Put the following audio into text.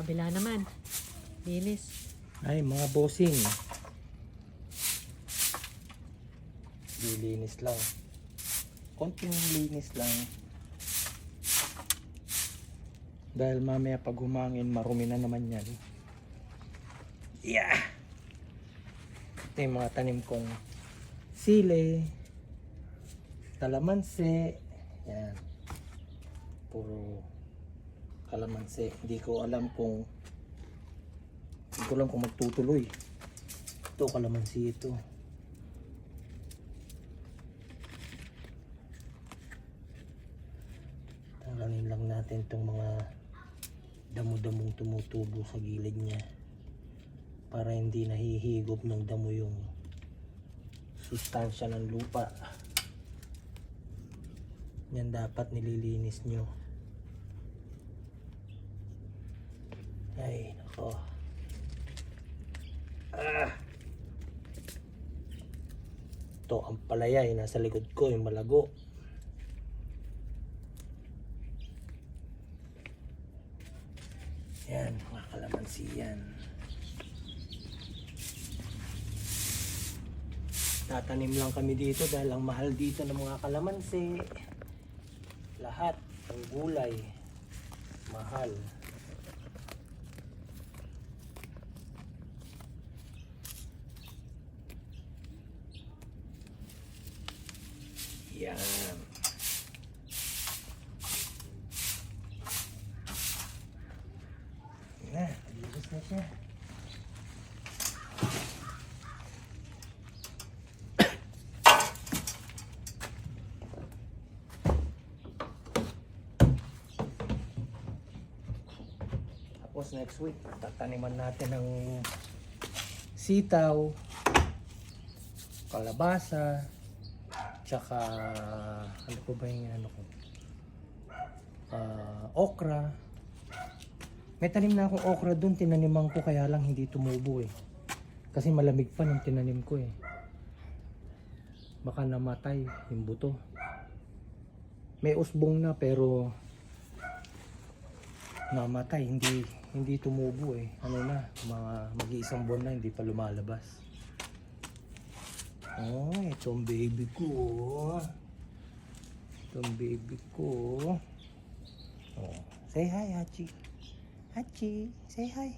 kabila naman. Linis. Ay, mga bossing. Lilinis lang. Konting linis lang. Dahil mamaya pag humangin, marumi na naman yan. Yeah! Ito yung mga tanim kong sili, kalamansi. Yan. Puro kalamansi. Hindi ko alam kung magtutuloy. Ito, kalamansi ito. Tanggalin lang natin itong mga damo-damong tumutubo sa gilid niya para hindi nahihigop ng damo yung sustansya ng lupa. Yan dapat nililinis nyo. Ay, nako. Ito, ang palaya ay nasa likod ko, yung malago. Yan, mga kalamansi yan. Tatanim lang kami dito dahil ang mahal dito ng mga kalamansi. Lahat ng gulay mahal. Yan. Na, nalilis na siya. Tapos next week, tataniman natin ng sitaw, kalabasa, tsaka ano po ba yung ano ko? Okra. May tanim na akong okra doon, tinaniman ko kaya lang hindi tumubo eh. Kasi malamig pa nung tinanim ko eh. Baka namatay yung buto. May usbong na pero namatay, hindi tumubo eh. Ano na, mga mag-iisang buwan na hindi pa lumalabas. Oh, itong baby ko. Itong baby ko. Oh, say hi, Hachi. Hachi, say hi.